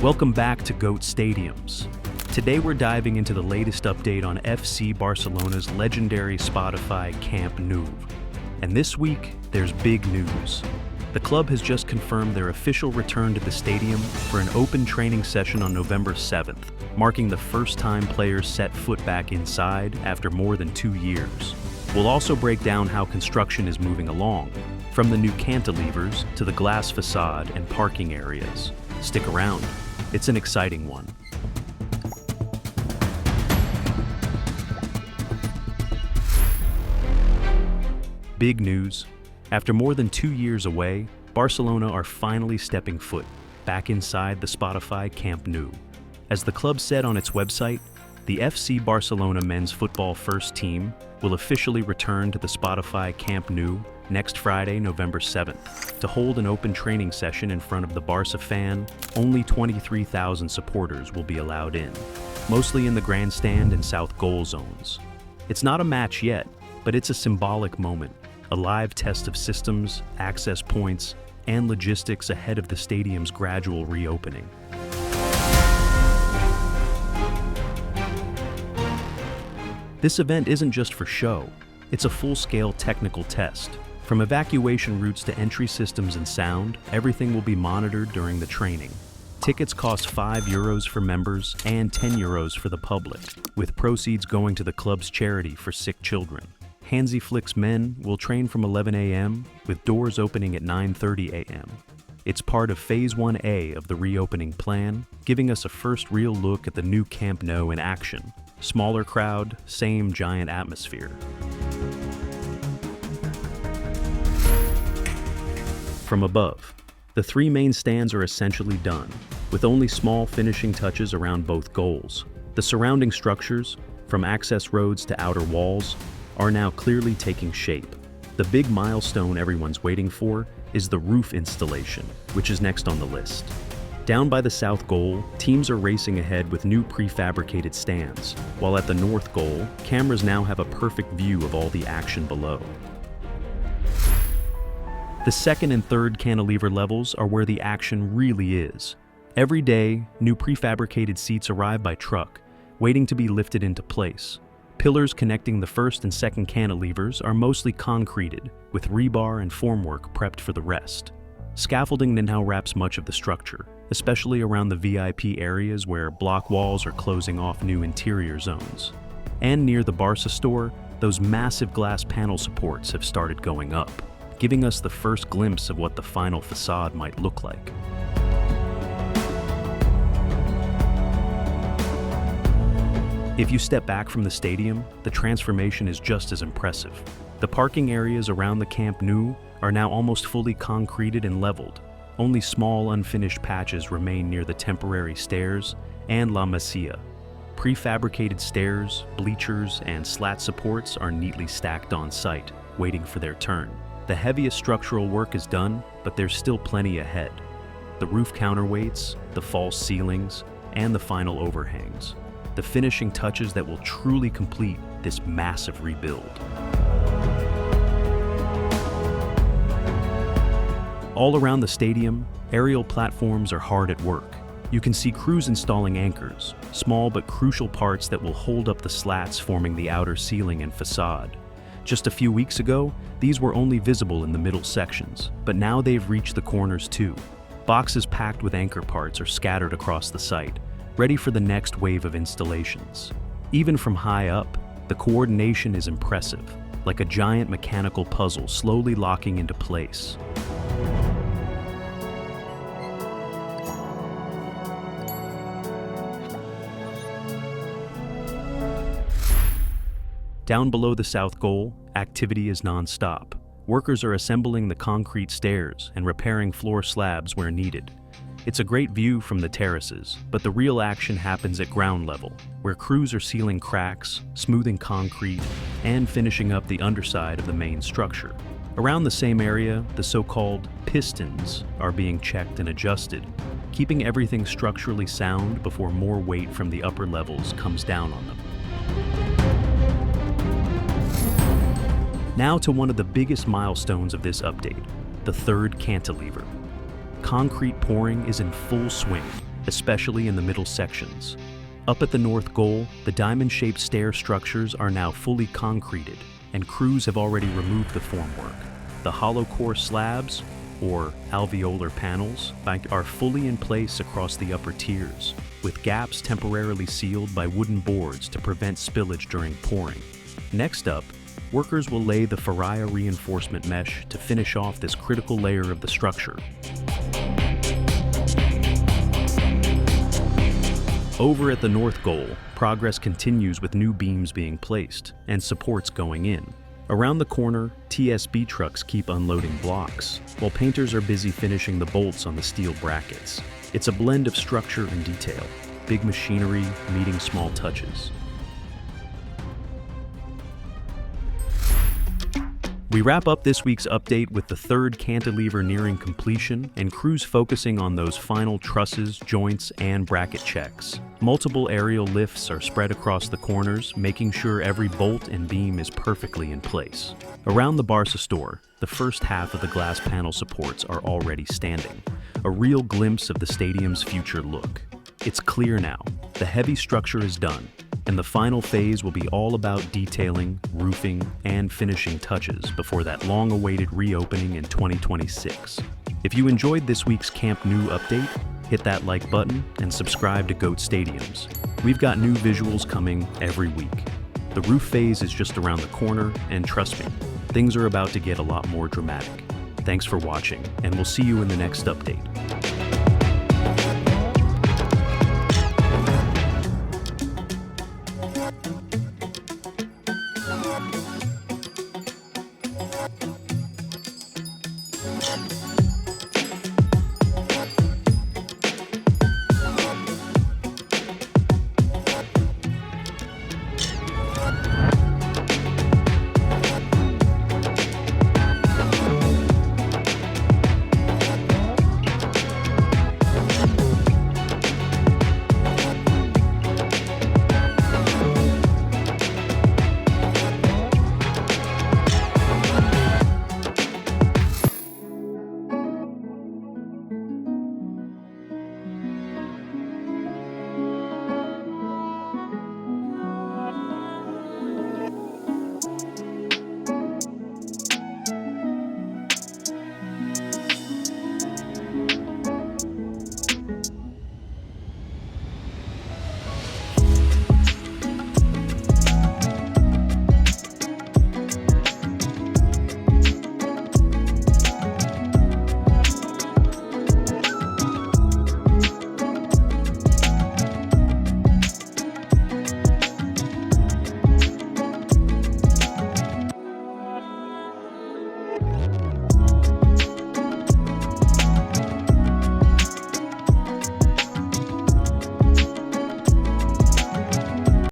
Welcome back to GOAT Stadiums. Today we're diving into the latest update on FC Barcelona's legendary Spotify Camp Nou. And this week, there's big news. The club has just confirmed their official return to the stadium for an open training session on November 7th, marking the first time players set foot back inside after more than 2 years. We'll also break down how construction is moving along, from the new Cantilevers to the glass facade and parking areas. Stick around, it's an exciting one. Big news. After more than 2 years away, Barcelona are finally stepping foot back inside the Spotify Camp Nou. As the club said on its website, the FC Barcelona men's football first team will officially return to the Spotify Camp Nou next Friday, November 7th, to hold an open training session in front of the Barça fan. Only 23,000 supporters will be allowed in, mostly in the grandstand and south goal zones. It's not a match yet, but it's a symbolic moment. A live test of systems, access points, and logistics ahead of the stadium's gradual reopening. This event isn't just for show, it's a full-scale technical test. From evacuation routes to entry systems and sound, everything will be monitored during the training. Tickets cost €5 for members and €10 for the public, with proceeds going to the club's charity for sick children. Hansi Flick's men will train from 11 a.m., with doors opening at 9:30 a.m. It's part of Phase 1A of the reopening plan, giving us a first real look at the new Camp Nou in action. Smaller crowd, same giant atmosphere. From above, the 3 main stands are essentially done, with only small finishing touches around both goals. The surrounding structures, from access roads to outer walls, are now clearly taking shape. The big milestone everyone's waiting for is the roof installation, which is next on the list. Down by the south goal, teams are racing ahead with new prefabricated stands, while at the north goal, cameras now have a perfect view of all the action below. The second and third cantilever levels are where the action really is. Every day, new prefabricated seats arrive by truck, waiting to be lifted into place. Pillars connecting the first and second cantilevers are mostly concreted, with rebar and formwork prepped for the rest. Scaffolding now wraps much of the structure, especially around the VIP areas where block walls are closing off new interior zones. And near the Barça store, those massive glass panel supports have started going up, giving us the first glimpse of what the final facade might look like. If you step back from the stadium, the transformation is just as impressive. The parking areas around the Camp Nou are now almost fully concreted and leveled. Only small unfinished patches remain near the temporary stairs and La Masia. Prefabricated stairs, bleachers, and slat supports are neatly stacked on site, waiting for their turn. The heaviest structural work is done, but there's still plenty ahead. The roof counterweights, the false ceilings, and the final overhangs. The finishing touches that will truly complete this massive rebuild. All around the stadium, aerial platforms are hard at work. You can see crews installing anchors, small but crucial parts that will hold up the slats forming the outer ceiling and facade. Just a few weeks ago, these were only visible in the middle sections, but now they've reached the corners too. Boxes packed with anchor parts are scattered across the site, ready for the next wave of installations. Even from high up, the coordination is impressive, like a giant mechanical puzzle slowly locking into place. Down below the south goal, activity is non-stop. Workers are assembling the concrete stairs and repairing floor slabs where needed. It's a great view from the terraces, but the real action happens at ground level, where crews are sealing cracks, smoothing concrete, and finishing up the underside of the main structure. Around the same area, the so-called Pistons are being checked and adjusted, keeping everything structurally sound before more weight from the upper levels comes down on them. Now to one of the biggest milestones of this update, the third cantilever. Concrete pouring is in full swing, especially in the middle sections. Up at the north goal, the diamond-shaped stair structures are now fully concreted, and crews have already removed the formwork. The hollow core slabs, or alveolar panels, are fully in place across the upper tiers, with gaps temporarily sealed by wooden boards to prevent spillage during pouring. Next up, workers will lay the Facade reinforcement mesh to finish off this critical layer of the structure. Over at the north goal, progress continues with new beams being placed and supports going in. Around the corner, TSB trucks keep unloading blocks, while painters are busy finishing the bolts on the steel brackets. It's a blend of structure and detail, big machinery meeting small touches. We wrap up this week's update with the third cantilever nearing completion and crews focusing on those final trusses, joints, and bracket checks. Multiple aerial lifts are spread across the corners, making sure every bolt and beam is perfectly in place. Around the Barça store, the first half of the glass panel supports are already standing, a real glimpse of the stadium's future look. It's clear now, the heavy structure is done, and the final phase will be all about detailing, roofing, and finishing touches before that long-awaited reopening in 2026. If you enjoyed this week's Camp Nou update, hit that like button and subscribe to GOAT Stadiums. We've got new visuals coming every week. The roof phase is just around the corner, and trust me, things are about to get a lot more dramatic. Thanks for watching, and we'll see you in the next update.